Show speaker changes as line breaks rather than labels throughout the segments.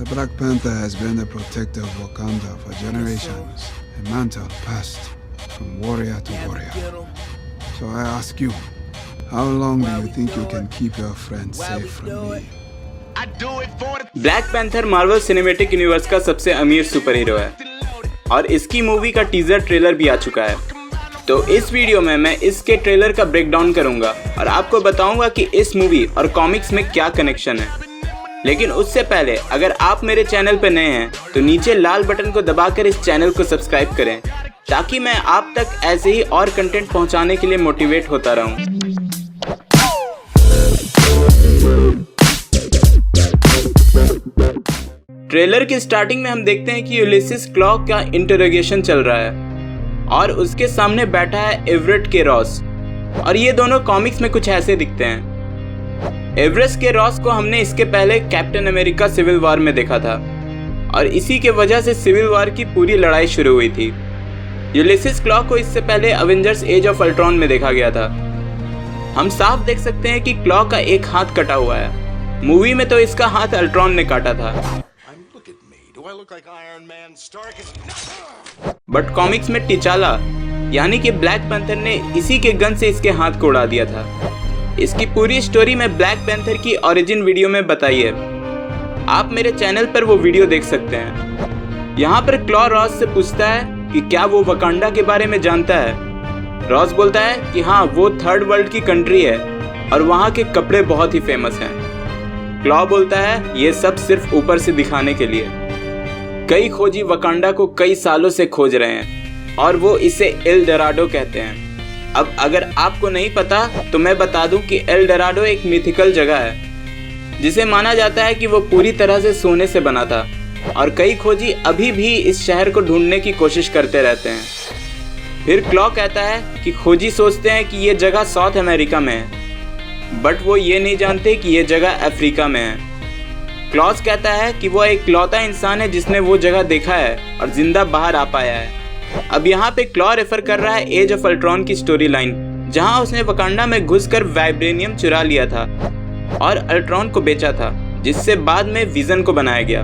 The Black Panther has been the protector of Wakanda for generations, a mantle passed from warrior to warrior. So I ask you, how long do you think you can keep your friends safe from me?
Black panther Marvel cinematic universe का सबसे अमीर super hero है और इसकी movie का teaser trailer भी आ चुका है। तो इस वीडियो में मैं इसके ट्रेलर का ब्रेकडाउन करूंगा और आपको बताऊंगा कि इस मूवी और कॉमिक्स में क्या कनेक्शन है। लेकिन उससे पहले अगर आप मेरे चैनल पर नए हैं तो नीचे लाल बटन को दबाकर इस चैनल को सब्सक्राइब करें ताकि मैं आप तक ऐसे ही और कंटेंट पहुंचाने के लिए मोटिवेट होता रहूं। ट्रेलर की स्टार्टिंग में हम देखते हैं कि यूलिसिस क्लॉ का इंटरोगेशन चल रहा है और उसके सामने बैठा है एवरेट के रॉस और ये दोनों कॉमिक्स में कुछ ऐसे दिखते हैं। एवरेट के रॉस को हमने इसके पहले कैप्टन अमेरिका सिविल वॉर में देखा था और इसी के वजह से सिविल वॉर की पूरी लड़ाई शुरू हुई थी। यूलिसिस क्लॉ को इससे पहले अवेंजर्स एज ऑफ अल्ट्रॉन में देखा गया था। हम साफ देख सकते हैं कि क्लॉ का एक हाथ कटा हुआ है। मूवी में तो इसका हाथ अल्ट्रॉन ने काटा था, बट कॉमिक्स में टिचाला यानी कि ब्लैक पैंथर ने इसी के गन से इसके हाथ को उड़ा दिया था। इसकी पूरी स्टोरी में ब्लैक पैंथर की ओरिजिन वीडियो में बताई है, आप मेरे चैनल पर वो वीडियो देख सकते हैं। यहाँ पर क्लॉ रॉस से पूछता है कि क्या वो वकांडा के बारे में जानता है। रॉस बोलता है कि हाँ, वो थर्ड वर्ल्ड की कंट्री है और वहाँ के कपड़े बहुत ही फेमस हैं। क्लॉ बोलता है ये सब सिर्फ ऊपर से दिखाने के लिए। कई खोजी वकांडा को कई सालों से खोज रहे हैं और वो इसे एल डोराडो कहते हैं। अब अगर आपको नहीं पता तो मैं बता दूं कि एल डोराडो एक मिथिकल जगह है जिसे माना जाता है कि वो पूरी तरह से सोने से बना था और कई खोजी अभी भी इस शहर को ढूंढने की कोशिश करते रहते हैं। फिर क्लॉ कहता है कि खोजी सोचते हैं कि ये जगह साउथ अमेरिका में है, बट वो ये नहीं जानते कि ये जगह अफ्रीका में है। क्लॉस कहता है कि वो एक इकलौता इंसान है जिसने वो जगह देखा है और जिंदा बाहर आ पाया है। अब यहाँ पे क्लॉ रेफर कर रहा है एज ऑफ अल्ट्रॉन की स्टोरी लाइन, जहाँ उसने वकांडा में घुसकर वाइब्रेनियम चुरा लिया था और अल्ट्रॉन को बेचा था, जिससे बाद में विजन को बनाया गया।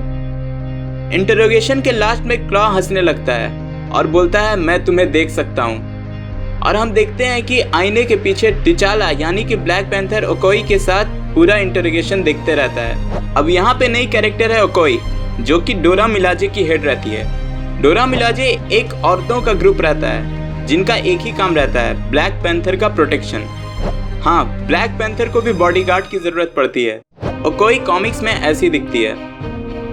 इंटरोगेशन के लास्ट में क्लॉ हंसने लगता है और बोलता है मैं तुम्हें देख सकता हूँ। और हम देखते हैं कि आईने के पीछे टिचाला यानी कि ब्लैक पैंथर ओकोई के साथ पूरा इंटरोगेशन देखते रहता है। अब यहाँ पे नई कैरेक्टर है ओकोई, जो कि डोरा मिलाजे की हेड रहती है। डोरा मिलाजे एक औरतों का ग्रुप रहता है जिनका एक ही काम रहता है, ब्लैक पैंथर का प्रोटेक्शन। हाँ, ब्लैक पैंथर को भी बॉडीगार्ड की जरूरत पड़ती है और कोई कॉमिक्स में ऐसी दिखती है।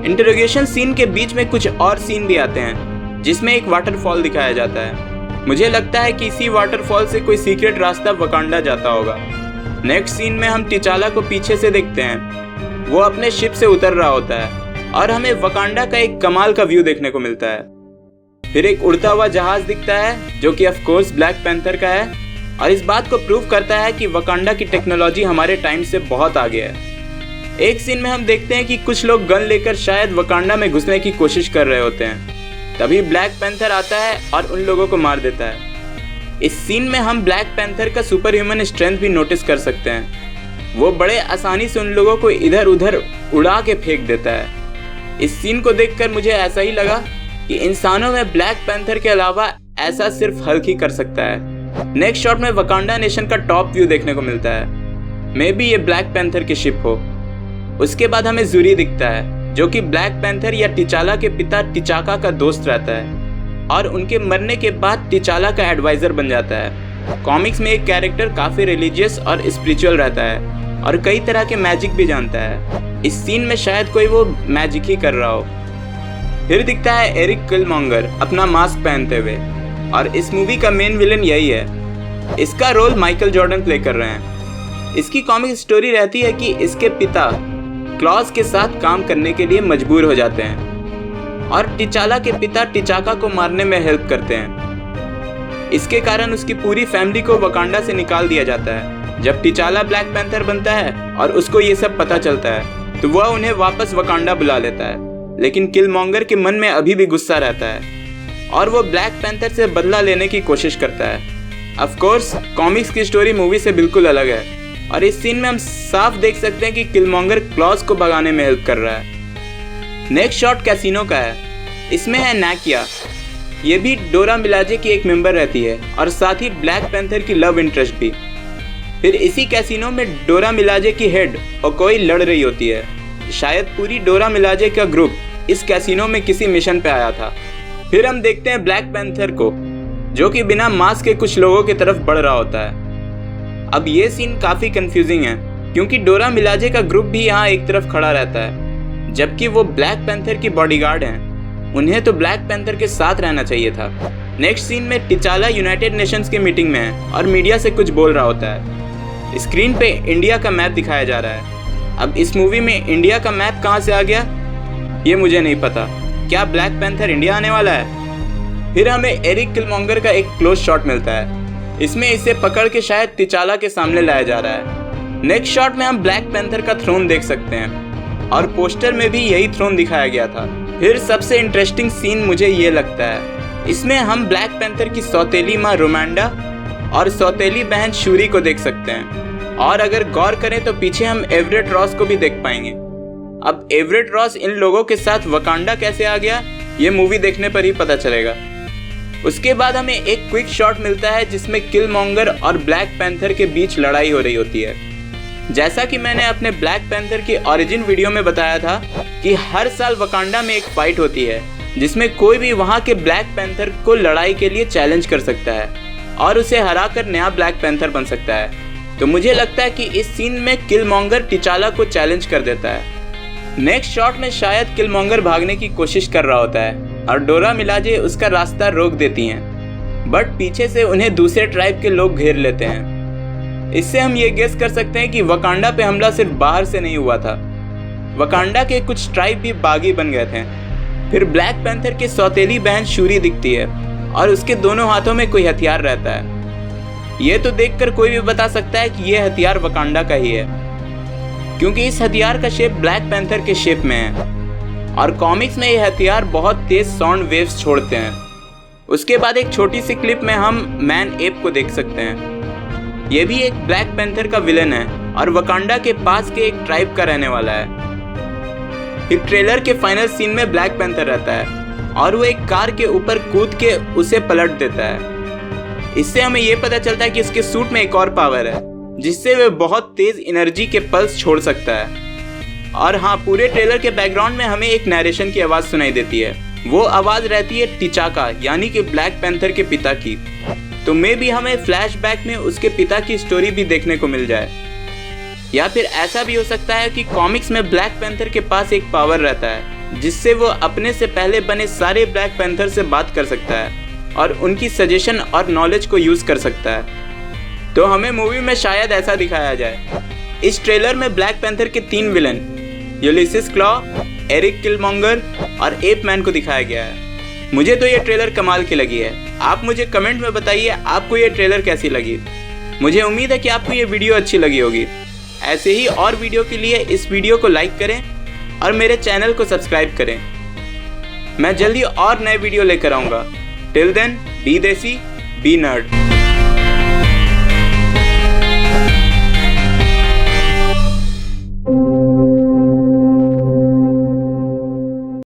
इंटरोगेशन सीन के बीच में कुछ और सीन भी आते हैं जिसमें एक वाटरफॉल दिखाया जाता है। मुझे लगता है कि इसी वाटरफॉल से कोई सीक्रेट रास्ता वकांडा जाता होगा। नेक्स्ट सीन में हम टिचाला को पीछे से देखते हैं, वो अपने शिप से उतर रहा होता है और हमें वकांडा का एक कमाल का व्यू देखने को मिलता है। फिर एक उड़ता हुआ जहाज दिखता है जो कि ऑफ कोर्स ब्लैक पैंथर का है और इस बात को प्रूव करता है कि वकांडा की टेक्नोलॉजी हमारे टाइम से बहुत आगे है। एक सीन में हम देखते हैं कि कुछ लोग गन लेकर शायद वकांडा में घुसने की कोशिश कर रहे होते हैं, तभी ब्लैक पैंथर आता है और उन लोगों को मार देता है। इस सीन में हम ब्लैक पैंथर का सुपर ह्यूमन स्ट्रेंथ भी नोटिस कर सकते हैं। वो बड़े आसानी से उन लोगों को इधर उधर उड़ा के फेंक देता है। इस सीन को देखकर मुझे ऐसा ही लगा कि इंसानों में ब्लैक पैंथर के अलावा ऐसा सिर्फ हल्क ही कर सकता है। नेक्स्ट शॉट में वकांडा नेशन का टॉप व्यू देखने को मिलता है, मे बी ये ब्लैक पैंथर की शिप हो। उसके बाद हमें जूरी दिखता है जो कि ब्लैक पैंथर या टिचाला के पिता टिचाका का दोस्त रहता है और उनके मरने के बाद टिचाला का एडवाइजर बन जाता है। कॉमिक्स में एक कैरेक्टर काफी रिलीजियस और स्पिरिचुअल रहता है और कई तरह के मैजिक भी जानता है। इस सीन में शायद कोई वो मैजिक ही कर रहा हो। फिर दिखता है एरिक किलमॉन्गर अपना मास्क पहनते हुए और इस मूवी का मेन विलन यही है। इसका रोल माइकल जॉर्डन प्ले कर रहे हैं। इसकी कॉमिक स्टोरी रहती है कि इसके पिता क्लॉस के साथ काम करने के लिए मजबूर हो जाते हैं और टिचाला के पिता टिचाका को मारने में हेल्प करते हैं। इसके कारण उसकी पूरी फैमिली को वकांडा से निकाल दिया जाता है। जब टिचाला ब्लैक पैंथर बनता है और उसको ये सब पता चलता है तो वह उन्हें वापस वकांडा बुला लेता है, लेकिन किलमॉन्गर के मन में अभी भी गुस्सा रहता है और वो ब्लैक पैंथर से बदला लेने की कोशिश करता है। ऑफ कोर्स कॉमिक्स की स्टोरी मूवी से बिल्कुल अलग है और इस सीन में हम साफ देख सकते हैं कि किलमॉन्गर क्लॉस को भगाने में हेल्प कर रहा है। नेक्स्ट शॉट कैसीनो का है। इसमें है नाकिया, ये भी डोरा मिलाजे की एक मेंबर रहती है और साथ ही ब्लैक पैंथर की लव इंटरेस्ट भी। फिर इसी कैसीनो में डोरा मिलाजे की हेड और कोई लड़ रही होती है। शायद पूरी डोरा मिलाजे का ग्रुप इस कैसीनो में किसी मिशन पे आया था। फिर हम देखते हैं ब्लैक पैंथर को, जो कि बिना मास्क के कुछ लोगों की तरफ बढ़ रहा होता है। अब ये सीन काफ़ी कंफ्यूजिंग है क्योंकि डोरा मिलाजे का ग्रुप भी यहाँ एक तरफ खड़ा रहता है, जबकि वो ब्लैक पैंथर की बॉडीगार्ड हैं। उन्हें तो ब्लैक पैंथर के साथ रहना चाहिए था। नेक्स्ट सीन में टिचाला यूनाइटेड नेशंस की मीटिंग में है और मीडिया से कुछ बोल रहा होता है। स्क्रीन पे इंडिया का मैप दिखाया जा रहा है। अब इस मूवी में इंडिया का मैप कहाँ से आ गया ये मुझे नहीं पता। क्या ब्लैक पैंथर इंडिया आने वाला है? फिर हमें एरिक किलमॉन्गर का एक क्लोज शॉट मिलता है। इसमें इसे पकड़ के शायद टिचाला के सामने लाया जा रहा है। नेक्स्ट शॉट में हम ब्लैक पैंथर का थ्रोन देख सकते हैं और पोस्टर में भी यही थ्रोन दिखाया गया था। फिर सबसे इंटरेस्टिंग सीन मुझे ये लगता है, इसमें हम ब्लैक पैंथर की सौतेली माँ रोमांडा और सौतेली बहन शूरी को देख सकते हैं। और अगर गौर करें तो पीछे हम एवरेट रॉस को भी देख पाएंगे। अब एवरेट रॉस इन लोगों के साथ वकांडा कैसे आ गया ये मूवी देखने पर ही पता चलेगा। उसके बाद हमें एक क्विक शॉट मिलता है जिसमें किलमॉन्गर और ब्लैक पैंथर के बीच लड़ाई हो रही होती है। जैसा कि मैंने अपने ब्लैक पैंथर की ओरिजिन वीडियो में बताया था कि हर साल वकांडा में एक फाइट होती है जिसमें कोई भी वहां के ब्लैक पैंथर को लड़ाई के लिए चैलेंज कर सकता है और उसे हराकर नया ब्लैक पैंथर बन सकता है। तो मुझे लगता है कि इस सीन में किलमॉन्गर टिचाला को चैलेंज कर देता है। नेक्स्ट शॉट में शायद किलमॉन्गर भागने की कोशिश कर रहा होता है और डोरा मिलाजे उसका रास्ता रोक देती हैं, बट पीछे से उन्हें दूसरे ट्राइब के लोग घेर लेते हैं। इससे हम ये गेस कर सकते हैं कि वकांडा पे हमला सिर्फ बाहर से नहीं हुआ था, वकांडा के कुछ ट्राइब भी बागी बन गए थे। फिर ब्लैक पैंथर की सौतेली बहन शूरी दिखती है और उसके दोनों हाथों में कोई हथियार रहता है। ये तो देखकर कोई भी बता सकता है कि ये हथियार वकांडा का ही है, क्योंकि इस हथियार का शेप ब्लैक पैंथर के शेप में है और कॉमिक्स में ये हथियार बहुत तेज साउंड वेव्स छोड़ते हैं। उसके बाद एक छोटी सी क्लिप में हम मैन एप को देख सकते हैं। ये भी एक ब्लैक पैंथर का विलन है और वकांडा के पास के एक ट्राइब का रहने वाला है। फिर ट्रेलर के फाइनल सीन में ब्लैक पैंथर रहता है और वो एक कार के ऊपर कूद के उसे पलट देता है। इससे हमें ये पता चलता है कि उसके सूट में एक और पावर है जिससे वह बहुत तेज एनर्जी के पल्स छोड़ सकता है। और हाँ, पूरे ट्रेलर के बैकग्राउंड में हमें एक नरेशन की आवाज़ सुनाई देती है। वो आवाज़ रहती है टिचाका यानी कि ब्लैक पैंथर के पिता की। तो मे भी हमें फ्लैशबैक में उसके पिता की स्टोरी भी देखने को मिल जाए, या फिर ऐसा भी हो सकता है कि कॉमिक्स में ब्लैक पैंथर के पास एक पावर रहता है जिससे वो अपने से पहले बने सारे ब्लैक पैंथर से बात कर सकता है और उनकी सजेशन और नॉलेज को यूज़ कर सकता है। तो हमें मूवी में शायद ऐसा दिखाया जाए। इस ट्रेलर में ब्लैक पैंथर के 3 विलन यूलिसिस क्लॉ, एरिक किलमॉन्गर और एप मैन को दिखाया गया है। मुझे तो ये ट्रेलर कमाल की लगी है। आप मुझे कमेंट में बताइए आपको ये ट्रेलर कैसी लगी। मुझे उम्मीद है कि आपको ये वीडियो अच्छी लगी होगी। ऐसे ही और वीडियो के लिए इस वीडियो को लाइक करें और मेरे चैनल को सब्सक्राइब करें। मैं जल्दी और नए वीडियो लेकर आऊँगा। टिल देन, बी देसी, बी नर्ड।